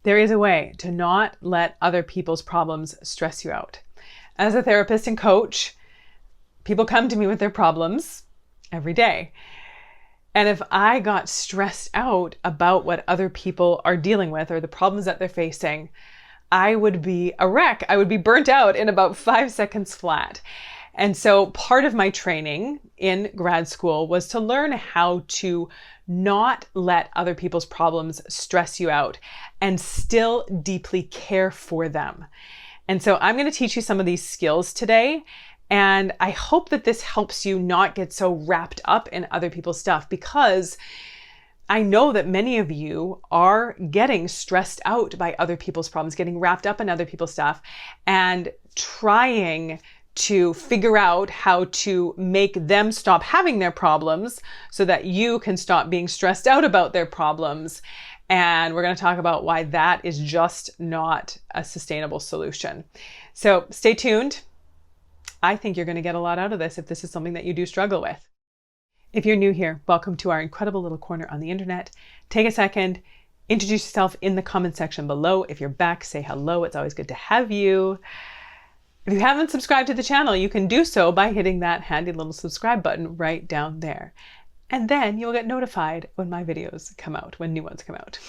There is a way to not let other people's problems stress you out. As a therapist and coach, people come to me with their problems every day. And if I got stressed out about what other people are dealing with or the problems that they're facing, I would be a wreck. I would be burnt out in about 5 seconds flat. And so part of my training in grad school was to learn how to not let other people's problems stress you out and still deeply care for them. And so I'm going to teach you some of these skills today. And I hope that this helps you not get so wrapped up in other people's stuff, because I know that many of you are getting stressed out by other people's problems, getting wrapped up in other people's stuff, and trying to figure out how to make them stop having their problems so that you can stop being stressed out about their problems. And we're going to talk about why that is just not a sustainable solution. So stay tuned. I think you're going to get a lot out of this if this is something that you do struggle with. If you're new here, welcome to our incredible little corner on the internet. Take a second, introduce yourself in the comment section below. If you're back, say hello. It's always good to have you. If you haven't subscribed to the channel, you can do so by hitting that handy little subscribe button right down there. And then you'll get notified when my videos come out, when new ones come out.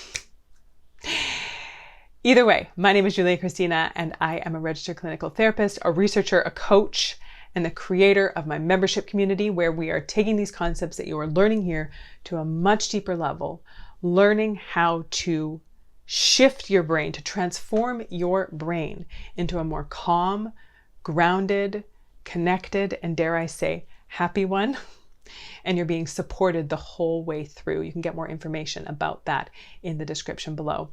Either way, my name is Kristina, and I am a registered clinical therapist, a researcher, a coach, and the creator of my membership community, where we are taking these concepts that you are learning here to a much deeper level, learning how to shift your brain, to transform your brain into a more calm, grounded, connected, and dare I say, happy one. And you're being supported the whole way through. You can get more information about that in the description below.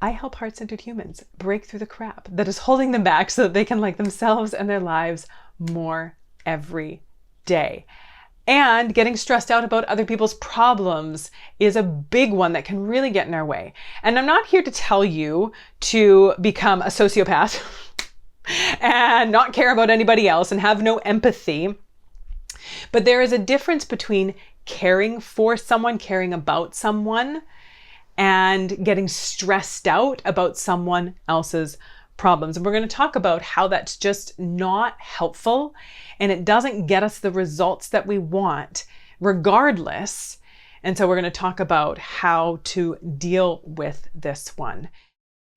I help heart-centered humans break through the crap that is holding them back so that they can like themselves and their lives more every day. And getting stressed out about other people's problems is a big one that can really get in our way. And I'm not here to tell you to become a sociopath and not care about anybody else and have no empathy. But there is a difference between caring for someone, caring about someone, and getting stressed out about someone else's problems. And we're going to talk about how that's just not helpful, and it doesn't get us the results that we want regardless. And so we're going to talk about how to deal with this one.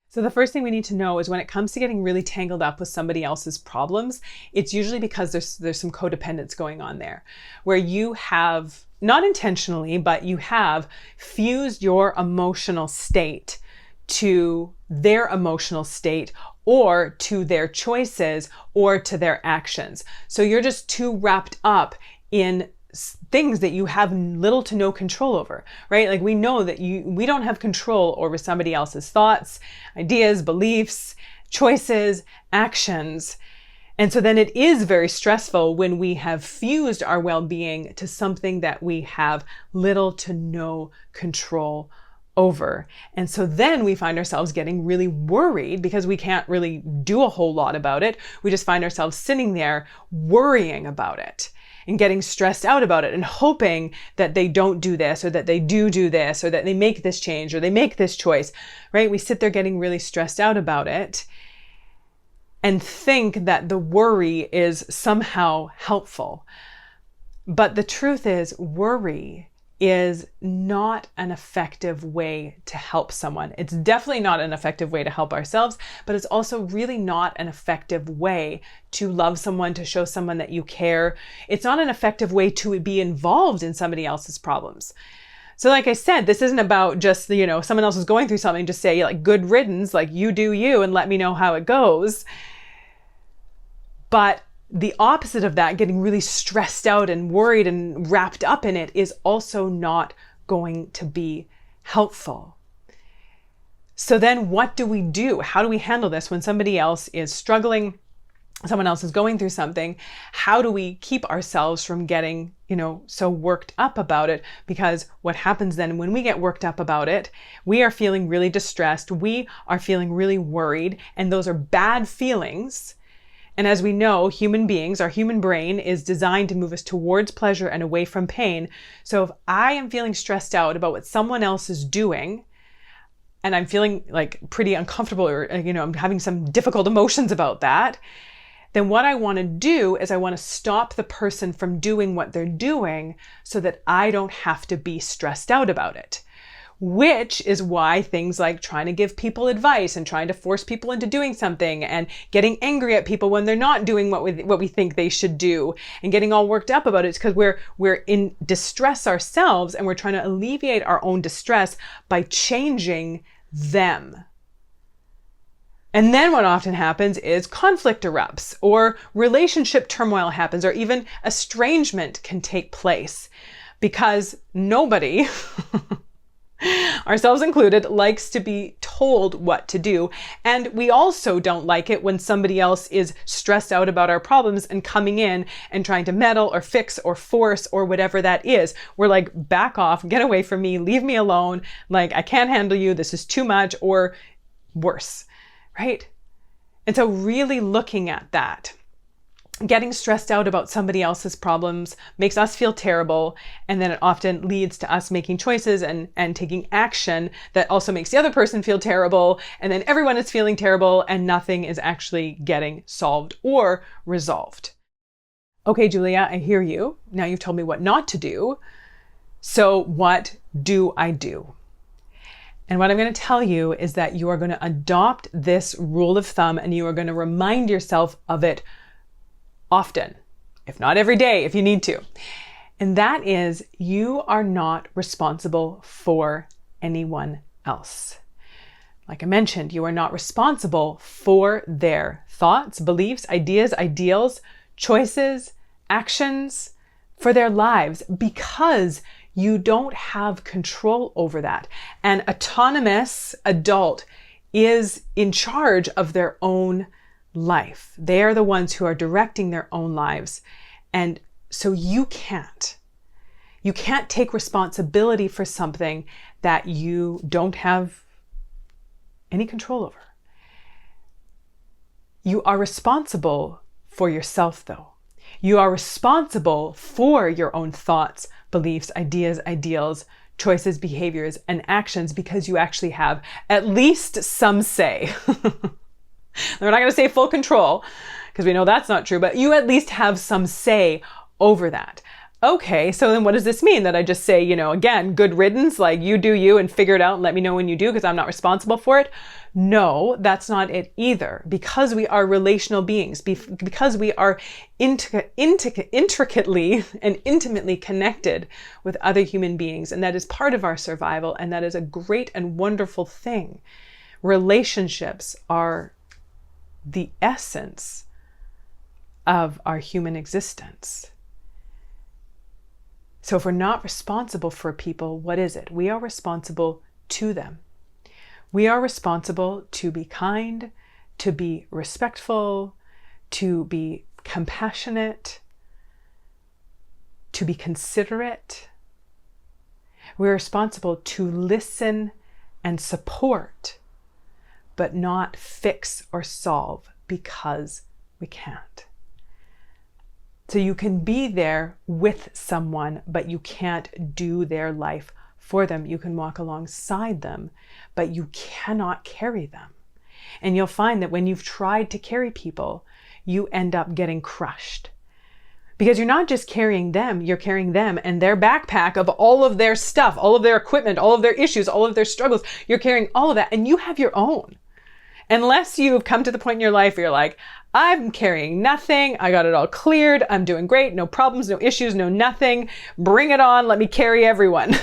So the first thing we need to know is when it comes to getting really tangled up with somebody else's problems, it's usually because there's some codependence going on there, where you have, not intentionally, but you have fused your emotional state to their emotional state, or to their choices, or to their actions. So you're just too wrapped up in things that you have little to no control over, right? Like we know that we don't have control over somebody else's thoughts, ideas, beliefs, choices, actions. And so then it is very stressful when we have fused our well-being to something that we have little to no control over. And so then we find ourselves getting really worried because we can't really do a whole lot about it. We just find ourselves sitting there worrying about it and getting stressed out about it and hoping that they don't do this, or that they do this, or that they make this change, or they make this choice, right? We sit there getting really stressed out about it and think that the worry is somehow helpful. But the truth is, worry is not an effective way to help someone. It's definitely not an effective way to help ourselves, but it's also really not an effective way to love someone, to show someone that you care. It's not an effective way to be involved in somebody else's problems. So like I said, this isn't about just, someone else is going through something, just say like good riddance, like you do you and let me know how it goes. But the opposite of that, getting really stressed out and worried and wrapped up in it, is also not going to be helpful. So then what do we do? How do we handle this when somebody else is struggling? Someone else is going through something? How do we keep ourselves from getting, so worked up about it? Because what happens then when we get worked up about it, we are feeling really distressed. We are feeling really worried, and those are bad feelings. And as we know, human beings, our human brain is designed to move us towards pleasure and away from pain. So if I am feeling stressed out about what someone else is doing, and I'm feeling like pretty uncomfortable, or, I'm having some difficult emotions about that, then what I want to do is I want to stop the person from doing what they're doing so that I don't have to be stressed out about it. Which is why things like trying to give people advice and trying to force people into doing something and getting angry at people when they're not doing what we think they should do and getting all worked up about it, is because we're in distress ourselves, and we're trying to alleviate our own distress by changing them. And then what often happens is conflict erupts, or relationship turmoil happens, or even estrangement can take place, because nobody ourselves included, likes to be told what to do. And we also don't like it when somebody else is stressed out about our problems and coming in and trying to meddle or fix or force or whatever that is. We're like, back off, get away from me, leave me alone. Like, I can't handle you. This is too much, or worse, right? And so really looking at that, getting stressed out about somebody else's problems makes us feel terrible, and then it often leads to us making choices and taking action that also makes the other person feel terrible, and then everyone is feeling terrible and nothing is actually getting solved or resolved. Okay, Julia, I hear you. Now you've told me what not to do. So what do I do? And what I'm going to tell you is that you are going to adopt this rule of thumb, and you are going to remind yourself of it often, if not every day, if you need to. And that is, you are not responsible for anyone else. Like I mentioned, you are not responsible for their thoughts, beliefs, ideas, ideals, choices, actions, for their lives, because you don't have control over that. An autonomous adult is in charge of their own life. They are the ones who are directing their own lives. And so you can't take responsibility for something that you don't have any control over. You are responsible for yourself, though. You are responsible for your own thoughts, beliefs, ideas, ideals, choices, behaviors, and actions, because you actually have at least some say. We're not going to say full control, because we know that's not true, but you at least have some say over that. Okay, so then what does this mean? That I just say, again, good riddance, like you do you and figure it out and let me know when you do, because I'm not responsible for it? No, that's not it either. Because we are relational beings, because we are intricately and intimately connected with other human beings, and that is part of our survival, and that is a great and wonderful thing. Relationships are the essence of our human existence. So if we're not responsible for people, what is it? We are responsible to them. We are responsible to be kind, to be respectful, to be compassionate, to be considerate. We're responsible to listen and support, but not fix or solve, because we can't. So you can be there with someone, but you can't do their life for them. You can walk alongside them, but you cannot carry them. And you'll find that when you've tried to carry people, you end up getting crushed. Because you're not just carrying them, you're carrying them and their backpack of all of their stuff, all of their equipment, all of their issues, all of their struggles. You're carrying all of that, and you have your own. Unless you've come to the point in your life where you're like, I'm carrying nothing, I got it all cleared, I'm doing great, no problems, no issues, no nothing, bring it on, let me carry everyone.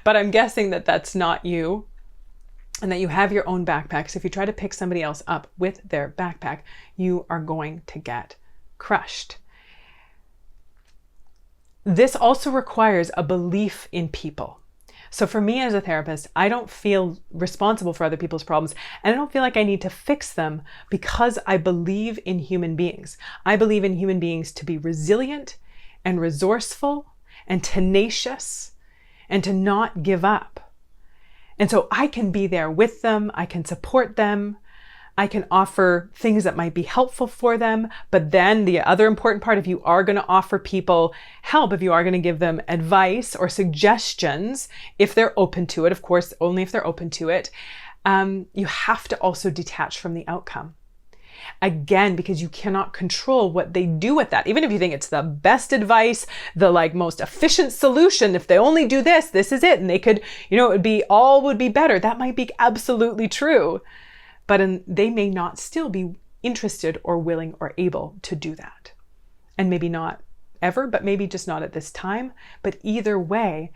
But I'm guessing that that's not you, and that you have your own backpack. So if you try to pick somebody else up with their backpack, you are going to get crushed. This also requires a belief in people. So for me as a therapist, I don't feel responsible for other people's problems, and I don't feel like I need to fix them, because I believe in human beings. I believe in human beings to be resilient and resourceful and tenacious and to not give up. And so I can be there with them. I can support them. I can offer things that might be helpful for them. But then the other important part, if you are going to offer people help, if you are going to give them advice or suggestions, if they're open to it, of course, only if they're open to it, you have to also detach from the outcome. Again, because you cannot control what they do with that. Even if you think it's the best advice, the most efficient solution, if they only do this, this is it. And they could, all would be better. That might be absolutely true. But they may not still be interested or willing or able to do that. And maybe not ever, but maybe just not at this time. But either way,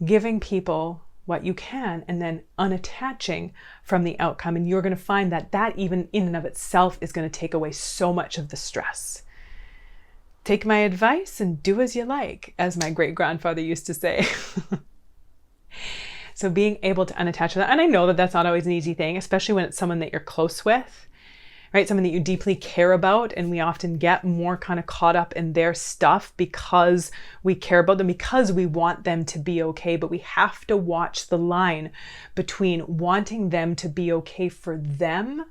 giving people what you can and then unattaching from the outcome. And you're going to find that even in and of itself is going to take away so much of the stress. Take my advice and do as you like, as my great grandfather used to say. So being able to unattach to that. And I know that that's not always an easy thing, especially when it's someone that you're close with, right? Someone that you deeply care about. And we often get more kind of caught up in their stuff because we care about them, because we want them to be okay. But we have to watch the line between wanting them to be okay for them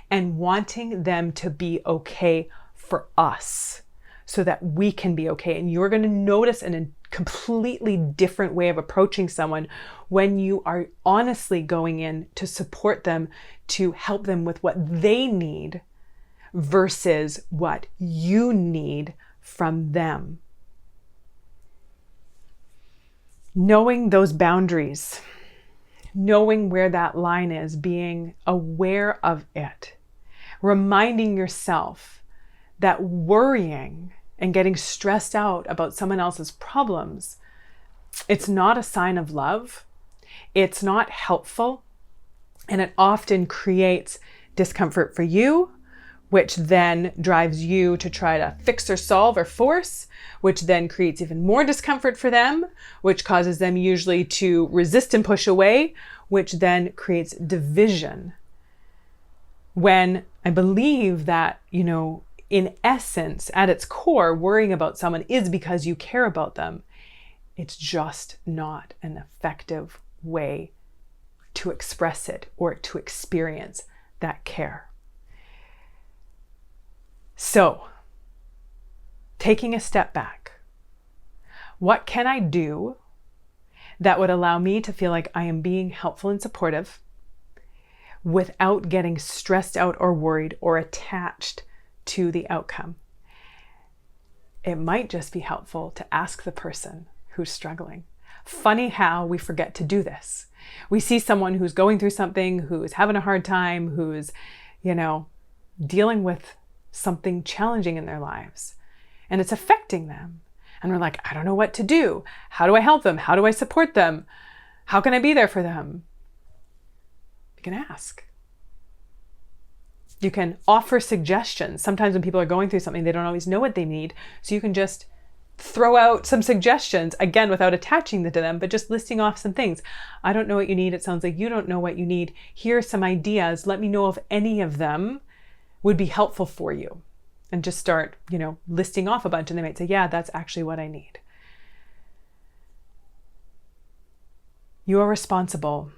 and wanting them to be okay for us, so that we can be okay. And you're going to notice a completely different way of approaching someone when you are honestly going in to support them, to help them with what they need versus what you need from them. Knowing those boundaries, knowing where that line is, being aware of it, reminding yourself that worrying and getting stressed out about someone else's problems, it's not a sign of love. It's not helpful. And it often creates discomfort for you, which then drives you to try to fix or solve or force, which then creates even more discomfort for them, which causes them usually to resist and push away, which then creates division. When I believe that, in essence, at its core, worrying about someone is because you care about them. It's just not an effective way to express it or to experience that care. So, taking a step back, what can I do that would allow me to feel like I am being helpful and supportive without getting stressed out or worried or attached to the outcome? It might just be helpful to ask the person who's struggling. Funny how we forget to do this. We see someone who's going through something, who's having a hard time, who's, dealing with something challenging in their lives, and it's affecting them. And we're like, I don't know what to do. How do I help them? How do I support them? How can I be there for them? You can ask. You can offer suggestions. Sometimes when people are going through something, they don't always know what they need. So you can just throw out some suggestions, again, without attaching them to them, but just listing off some things. I don't know what you need. It sounds like you don't know what you need. Here are some ideas. Let me know if any of them would be helpful for you. And just start, listing off a bunch, and they might say, yeah, that's actually what I need. You are responsible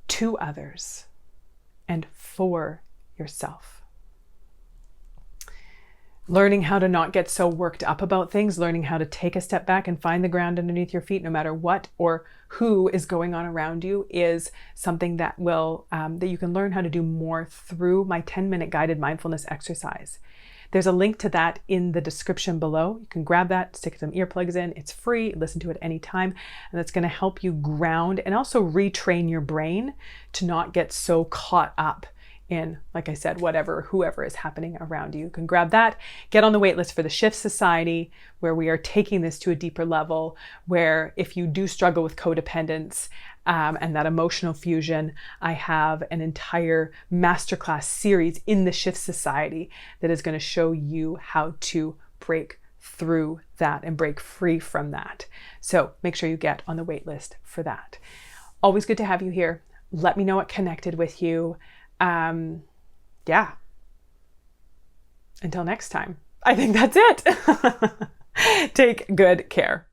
to others and for yourself. Learning how to not get so worked up about things, learning how to take a step back and find the ground underneath your feet, no matter what or who is going on around you, is something that will that you can learn how to do more through my 10-minute guided mindfulness exercise. There's a link to that in the description below. You can grab that, stick some earplugs in. It's free. Listen to it anytime. And that's going to help you ground and also retrain your brain to not get so caught up in, like I said, whoever is happening around you. You can grab that, get on the wait list for the Shift Society, where we are taking this to a deeper level, where if you do struggle with codependence and that emotional fusion, I have an entire masterclass series in the Shift Society that is going to show you how to break through that and break free from that. So make sure you get on the wait list for that. Always good to have you here. Let me know what connected with you. Yeah. Until next time, I think that's it. Take good care.